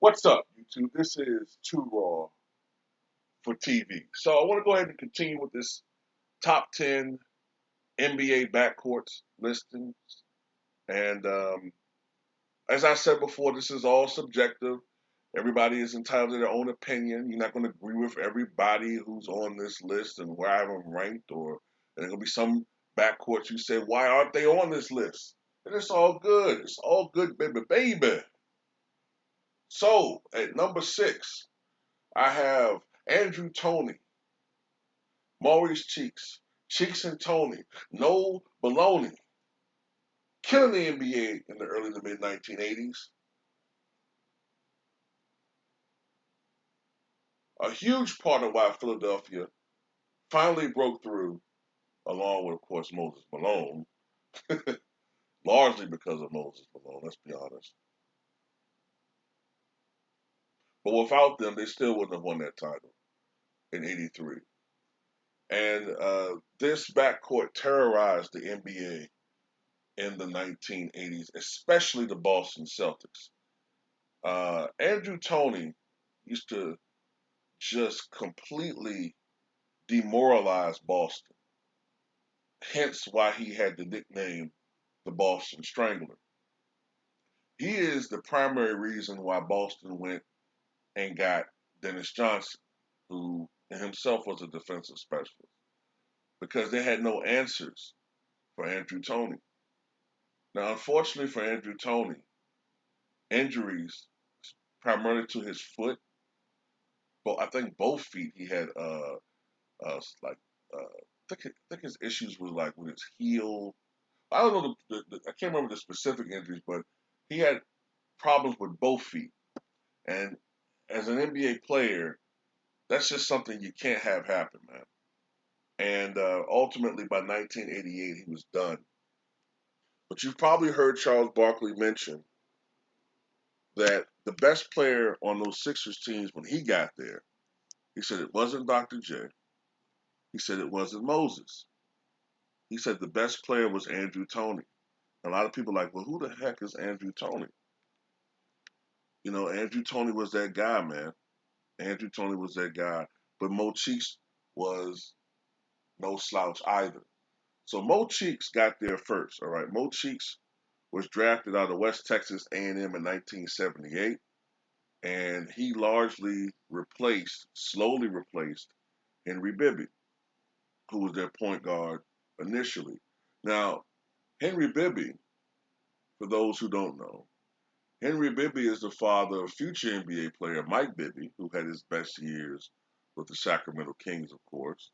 What's up, YouTube? This is Too Raw for TV. So I want to go ahead and continue with this top 10 NBA backcourts listings. And as I said before, this is all subjective. Everybody is entitled to their own opinion. You're not going to agree with everybody who's on this list and where I have them ranked, or there's going to be some backcourts you say, why aren't they on this list? And it's all good. It's all good, baby, baby. So at number 6, I have Andrew Toney, Maurice Cheeks, Cheeks and Toney, no baloney, killing the NBA in the early to mid 1980s. A huge part of why Philadelphia finally broke through, along with, of course, Moses Malone, largely because of Moses Malone, let's be honest. But without them, they still wouldn't have won that title in '83. And this backcourt terrorized the NBA in the 1980s, especially the Boston Celtics. Andrew Toney used to just completely demoralize Boston, hence why he had the nickname the Boston Strangler. He is the primary reason why Boston went and got Dennis Johnson, who himself was a defensive specialist, because they had no answers for Andrew Toney. Now, unfortunately for Andrew Toney, injuries, primarily to his foot, but I think both feet, he had like I think his issues were like with his heel. I don't know I can't remember the specific injuries, but he had problems with both feet. And as an NBA player, that's just something you can't have happen, man. And ultimately, by 1988, he was done. But you've probably heard Charles Barkley mention that the best player on those Sixers teams when he got there, he said it wasn't Dr. J. He said it wasn't Moses. He said the best player was Andrew Toney. A lot of people are like, well, who the heck is Andrew Toney? You know, Andrew Toney was that guy, man. Andrew Toney was that guy. But Mo Cheeks was no slouch either. So Mo Cheeks got there first, all right? Mo Cheeks was drafted out of West Texas A&M in 1978, and he largely slowly replaced Henry Bibby, who was their point guard initially. Now, Henry Bibby, for those who don't know, Henry Bibby is the father of future NBA player Mike Bibby, who had his best years with the Sacramento Kings, of course.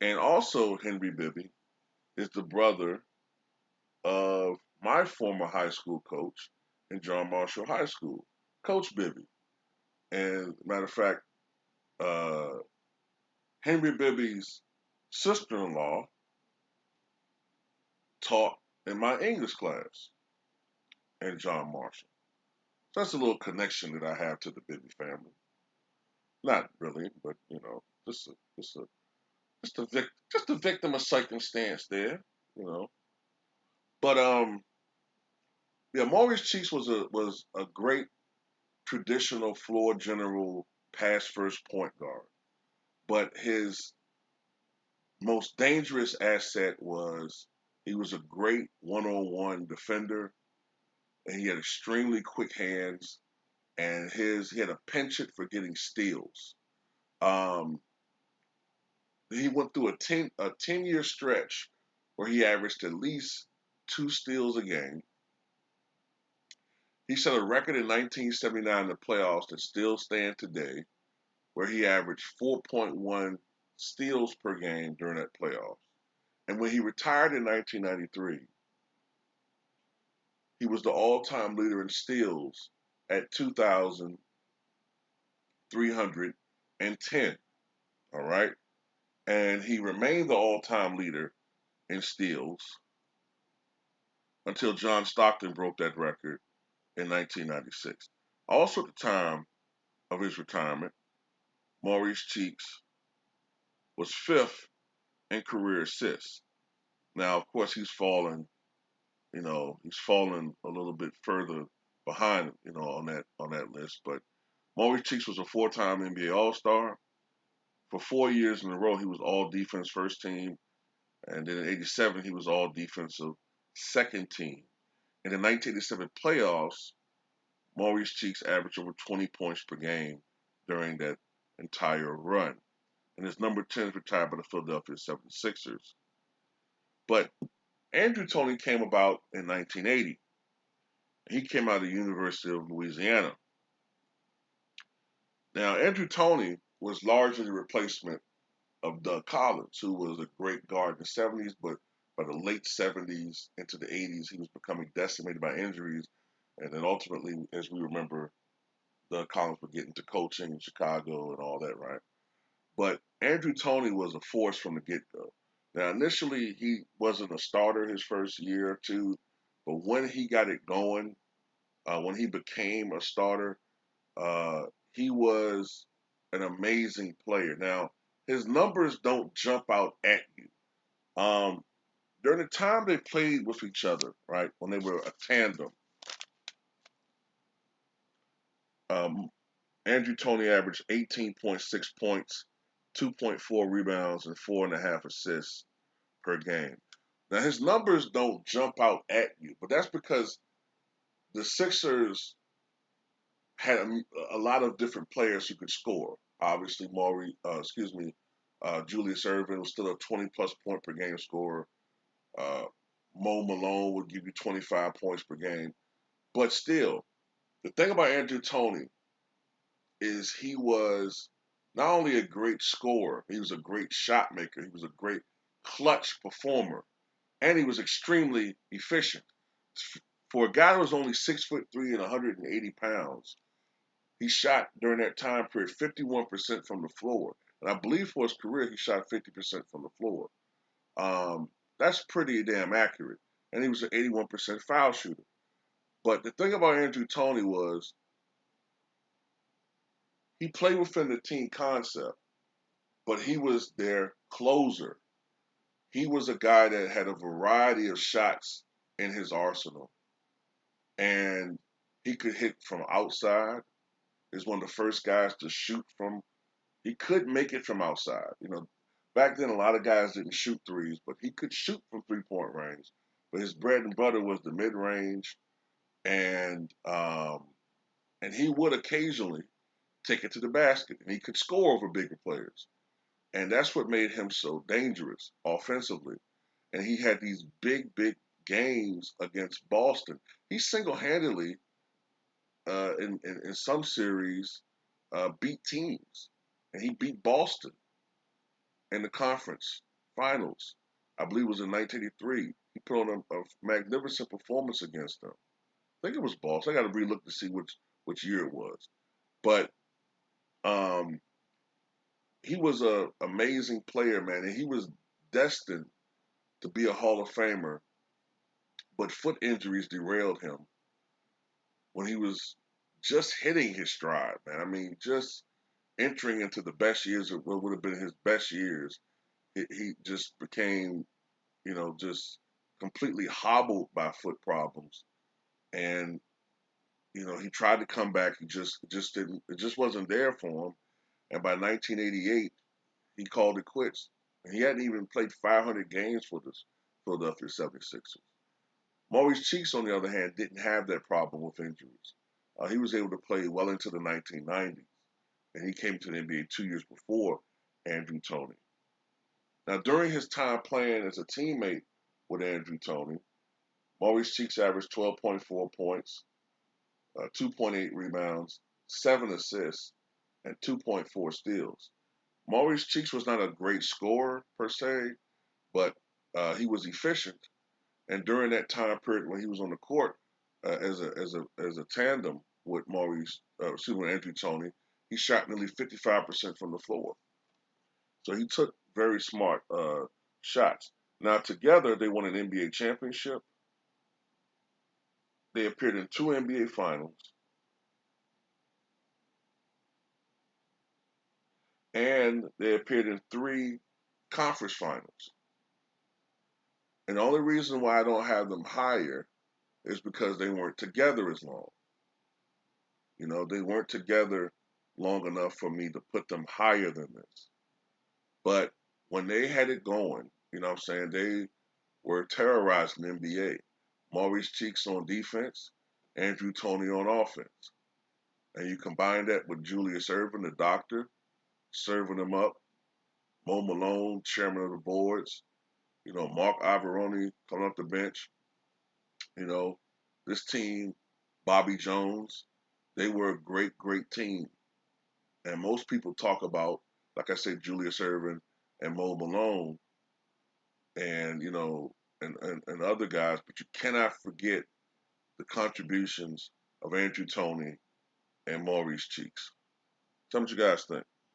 And also, Henry Bibby is the brother of my former high school coach in John Marshall High School, Coach Bibby. And matter of fact, uh, Henry Bibby's sister-in-law taught in my English class at John Marshall. So that's a little connection that I have to the Bibby family. Not really, but just a victim of circumstance there, you know. But yeah, Maurice Cheeks was a great traditional floor general pass first point guard. But his most dangerous asset was he was a great one-on-one defender, and he had extremely quick hands, and he had a penchant for getting steals. Um, he went through a 10-year stretch where he averaged at least 2 steals a game. He set a record in 1979 in the playoffs that still stand today, where he averaged 4.1 steals per game during that playoffs. And when he retired in 1993, he was the all-time leader in steals at 2,310. All right, and he remained the all-time leader in steals until John Stockton broke that record in 1996. Also, at the time of his retirement, Maurice Cheeks was fifth in career assists. Now, of course, he's fallen a little bit further behind, on that list. But Maurice Cheeks was a four-time NBA All-Star. For 4 years in a row, he was All Defense First Team, and then in '87 he was All Defensive Second Team. In the 1987 playoffs, Maurice Cheeks averaged over 20 points per game during that entire run, and his number 10 is retired by the Philadelphia 76ers. But Andrew Toney came about in 1980. He came out of the University of Louisiana. Now, Andrew Toney was largely the replacement of Doug Collins, who was a great guard in the 70s, but by the late 70s into the 80s, he was becoming decimated by injuries. And then ultimately, as we remember, Doug Collins would get into coaching in Chicago and all that, right? But Andrew Toney was a force from the get-go. Now, initially, he wasn't a starter his first year or two, but when he got it going, when he became a starter, uh, he was an amazing player. Now, his numbers don't jump out at you. Um, During the time they played with each other, right, when they were a tandem, um, Andrew Toney averaged 18.6 points, 2.4 rebounds, and 4.5 assists per game. Now, his numbers don't jump out at you, but that's because the Sixers had a lot of different players who could score. Obviously, Julius Erving was still a 20-plus point per game scorer. Uh, Mo Malone would give you 25 points per game. But still, the thing about Andrew Toney is he was not only a great scorer, he was a great shot maker, he was a great clutch performer, and he was extremely efficient. For a guy who was only 6'3" and 180 pounds, he shot during that time period 51% from the floor. And I believe for his career, he shot 50% from the floor. That's pretty damn accurate. And he was an 81% foul shooter. But the thing about Andrew Toney was he played within the team concept, but he was their closer. He was a guy that had a variety of shots in his arsenal. And he could hit from outside. He was one of the first guys to shoot from. He could make it from outside. Back then a lot of guys didn't shoot threes, but he could shoot from 3-point range. But his bread and butter was the mid range, and he would occasionally take it to the basket, and he could score over bigger players. And that's what made him so dangerous offensively. And he had these big games against Boston. He single-handedly, in some series, beat teams. And he beat Boston in the conference finals. I believe it was in 1983. He put on a magnificent performance against them. I think it was Boston. I got to relook to see which year it was. But um, he was an amazing player, man, and he was destined to be a Hall of Famer. But foot injuries derailed him when he was just hitting his stride, man. I mean, just entering into the best years of what would have been his best years. He just became, just completely hobbled by foot problems. And, he tried to come back. He just didn't, it just wasn't there for him. And by 1988, he called it quits. And he hadn't even played 500 games for the Philadelphia 76ers. Maurice Cheeks, on the other hand, didn't have that problem with injuries. He was able to play well into the 1990s, and he came to the NBA 2 years before Andrew Toney. Now, during his time playing as a teammate with Andrew Toney, Maurice Cheeks averaged 12.4 points, 2.8 rebounds, 7 assists, and 2.4 steals. Maurice Cheeks was not a great scorer per se, but he was efficient. And during that time period when he was on the court as a tandem with Andrew Toney, he shot nearly 55% from the floor. So he took very smart shots. Now together they won an NBA championship. They appeared in 2 NBA finals, and they appeared in 3 conference finals. And the only reason why I don't have them higher is because they weren't together as long. You know, they weren't together long enough for me to put them higher than this. But when they had it going, you know what I'm saying, they were terrorizing the NBA. Maurice Cheeks on defense, Andrew Toney on offense. And you combine that with Julius Erving, the doctor, serving them up, Mo Malone, chairman of the boards, you know, Mark Ivoroni coming off the bench, you know, this team, Bobby Jones, they were a great, great team. And most people talk about, like I said, Julius Erving and Mo Malone and, you know, and other guys, but you cannot forget the contributions of Andrew Toney and Maurice Cheeks. Tell me what you guys think.